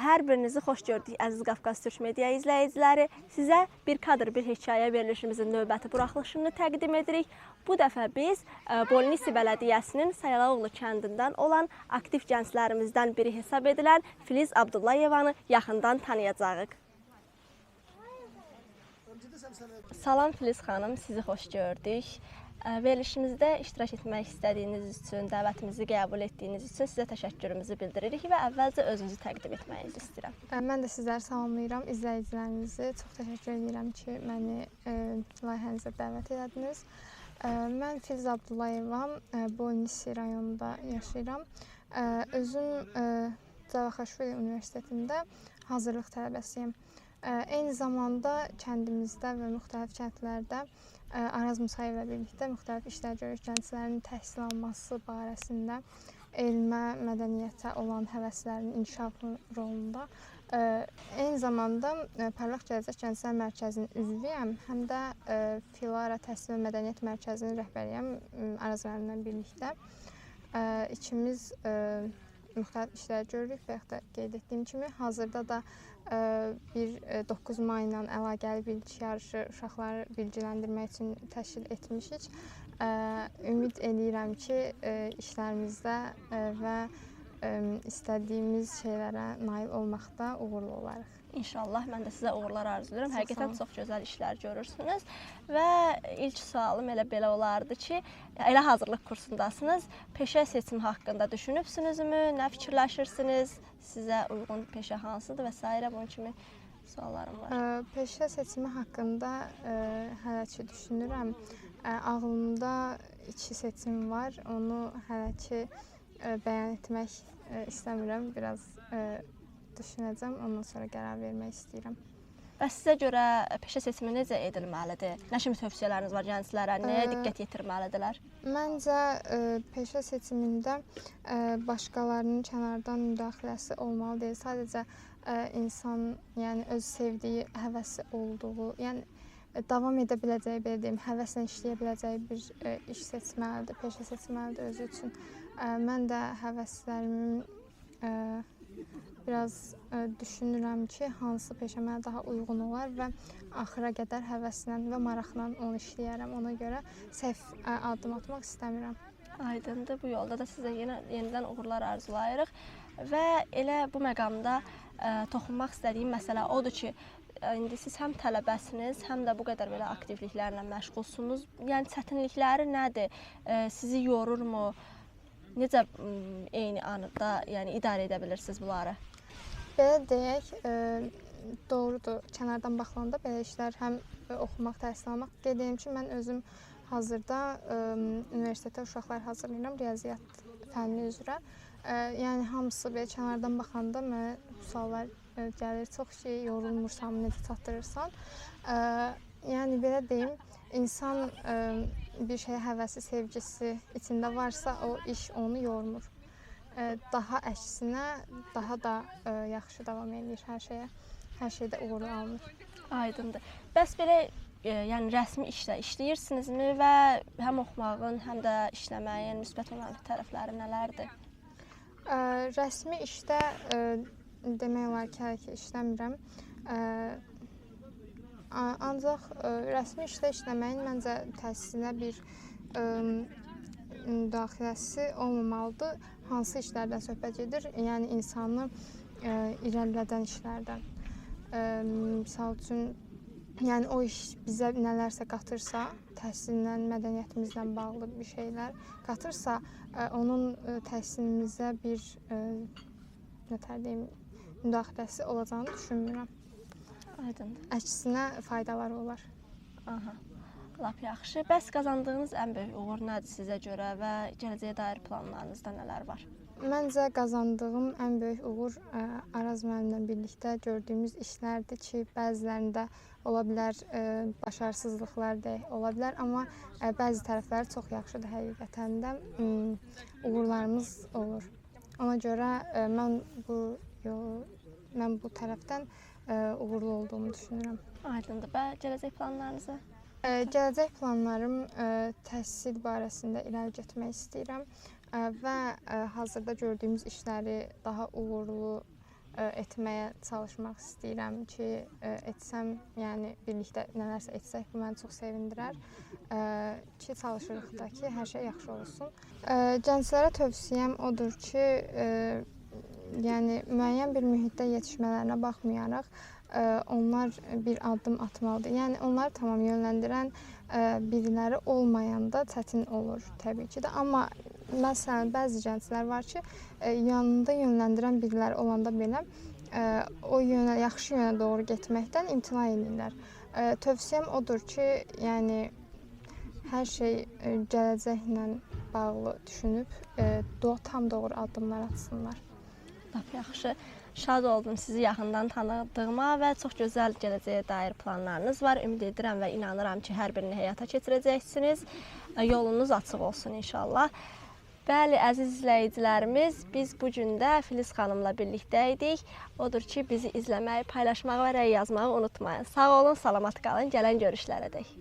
Hər birinizi xoş gördük əziz Qafqaz Türk Media izləyiciləri. Sizə bir kadr, bir hekayə verilişimizin növbəti buraxılışını təqdim edirik. Bu dəfə biz Bolnisi bələdiyyəsinin Sayaloğlu kəndindən olan aktiv gənclərimizdən biri hesab edilən Filiz Abdullayevanı yaxından tanıyacağıq. Salam Filiz xanım, sizi xoş gördük. Verilişimizdə iştirak etmək istədiyiniz üçün, dəvətimizi qəbul etdiyiniz üçün sizə təşəkkürümüzü bildiririk və əvvəlcə özünüzü təqdim etməyinizi istəyirəm. Mən də sizləri salamlayıram, izləyicilərinizi. Çox təşəkkür edirəm ki, məni layihənizə dəvət elədiniz. Mən Filiz Abdullayevam, Bolnisi rayonunda yaşayıram. Özüm Cavaxaşvili Universitetində hazırlıq tələbəsiyəm. Eyni zamanda kəndimizdə və müxtəlif kəndlərdə Araz Musayev ilə birlikdə müxtəlif işlər görür, gənclərin təhsil alması barəsində elmə, mədəniyyətə olan həvəslərinin inkişafı rolunda. Eyni zamanda Parlaq Gələcək Gənclər Mərkəzinin üzvüyəm, həm də Filara Təhsil və Mədəniyyət Mərkəzinin rəhbəriyəm Araz müəllimlə birlikdə. İkimiz müxtəlif işlər görürük və yaxud da qeyd etdiyim kimi, hazırda da bir 9 may ilə əlaqəli bilgi yarışı uşaqları bilgiləndirmək üçün təşkil etmişik. Ümid edirəm ki, işlərimizdə və istədiyimiz şeylərə nail olmaqda uğurlu olarıq. İnşallah, mən də sizə uğurlar arzulayıram. Həqiqətən çox gözəl işlər görürsünüz. Və ilk sualım elə belə olardı ki, elə hazırlıq kursundasınız. Peşə seçimi haqqında düşünübsünüzmü? Nə fikirləşirsiniz? Sizə uyğun peşə hansıdır və s. bunun kimi suallarım var. Peşə seçimi haqqında hələ ki düşünürəm. Ağlımda 2 seçim var. Onu hələ ki bəyan etmək istəmirəm. Biraz düşünəcəm, ondan sonra qərar vermək istəyirəm. Və sizə görə peşə seçimi necə edilməlidir? Nə kimi tövsiyələriniz var gənclərə? Nəyə diqqət yetirməlidirlər? Məncə peşə seçimində başqalarının kənardan müdaxiləsi olmalı deyil. Sadəcə insan, yəni öz sevdiyi, həvəsi olduğu, yəni davam edə biləcəyi, belə deyim, həvəslə işləyə biləcəyi bir iş seçməlidir, peşə seçməlidir özü üçün. Mən də həvəslərimin biraz düşünürəm ki, hansı peşə mənə daha uyğun olar və axıra qədər həvəslə və maraqla onu işləyərəm. Ona görə səhv addım atmaq istəmirəm. Aydındır. Bu yolda da sizə yenidən uğurlar arzulayırıq. Və elə bu məqamda toxunmaq istədiyim məsələ odur ki, indi siz həm tələbəsiniz, həm də bu qədər belə aktivliklərlə məşğulsunuz. Yəni çətinlikləri nədir? Sizi yorurmu? Necə eyni anda idarə edə bilirsiniz bunları? Belə deyək, doğrudur, kənardan baxılanda belə işlər həm oxumaq, təhsil almaq. Qeyd edeyim ki, mən özüm hazırda universitetə uşaqlar hazırlayıram riyaziyyat fənni üzrə. Yəni hamısı belə kənardan baxanda mənə suallar gəlir, çox ki, yorulmursan, necə çatdırırsan. Yəni belə deyim, insan bir şeyə həvəsi, sevgisi içində varsa, o iş onu yormur. Daha əksinə, daha da yaxşı davam edir hər şeyə, hər şeydə uğurlu alınır. Aydındır. Bəs belə yəni rəsmi işlə işləyirsinizmi və həm oxumağın, həm də işləməyin müsbət olan tərəfləri nələrdir? Rəsmi işdə demək olar ki, hələ ki işləmirəm. Ancaq rəsmi işdə işləməyin məncə təhsilinə bir müdaxiləsi olmamalıdır. Hansı işlərdən söhbət gedir? Yəni insanı irəlilədən işlərdən. Misal üçün, yəni o iş bizə nələrsə qatırsa, təhsillə, mədəniyyətimizlə bağlı bir şeylər qatırsa, onun təhsilimizə bir müdaxiləsi olacağını düşünmürəm. Aydındır. Əksinə faydaları olar. Aha. Lap yaxşı. Bəs qazandığınız ən böyük uğur nədir sizə görə və gələcəyə dair planlarınızda nələr var? Məncə qazandığım ən böyük uğur Araz müəllimlə birlikdə gördüyümüz işlərdir ki, bəzilərində ola bilər başarısızlıqlar ola bilər, amma bəzi tərəfləri çox yaxşıdır həqiqətən də uğurlarımız olur. Ona görə mən bu tərəfdən uğurlu olduğumu düşünürəm. Aydındır. Və gələcək planlarınızı? Gələcək planlarım təhsil barəsində irəli getmək istəyirəm və hazırda gördüyümüz işləri daha uğurlu etməyə çalışmaq istəyirəm ki, etsəm, yəni birlikdə nələrsə etsək, bu məni çox sevindirər. Ki, çalışırıq da ki, hər şey yaxşı olsun. Gənclərə tövsiyəm odur ki, yəni müəyyən bir mühitdə yetişmələrinə baxmayaraq, onlar bir addım atmalıdır. Yəni onları tamam yönləndirən biriləri olmayanda çətin olur təbii ki də. Amma məsələn, bəzi gənclər var ki, yanında yönləndirən biriləri olanda belə o yönə, yaxşı yönə doğru getməkdən imtina edirlər. Tövsiyəm odur ki, yəni hər şey gələcəklə bağlı düşünüb tam doğru addımlar atsınlar. Lap yaxşı. Şad oldum sizi yaxından tanıdığıma və çox gözəl gələcəyə dair planlarınız var. Ümid edirəm və inanıram ki, hər birini həyata keçirəcəksiniz. Yolunuz açıq olsun inşallah. Bəli, əziz izləyicilərimiz, biz bu gün də Filiz xanımla birlikdə idik. Odur ki, bizi izləməyi, paylaşmağı və rəy yazmağı unutmayın. Sağ olun, salamat qalın. Gələn görüşlərə dək.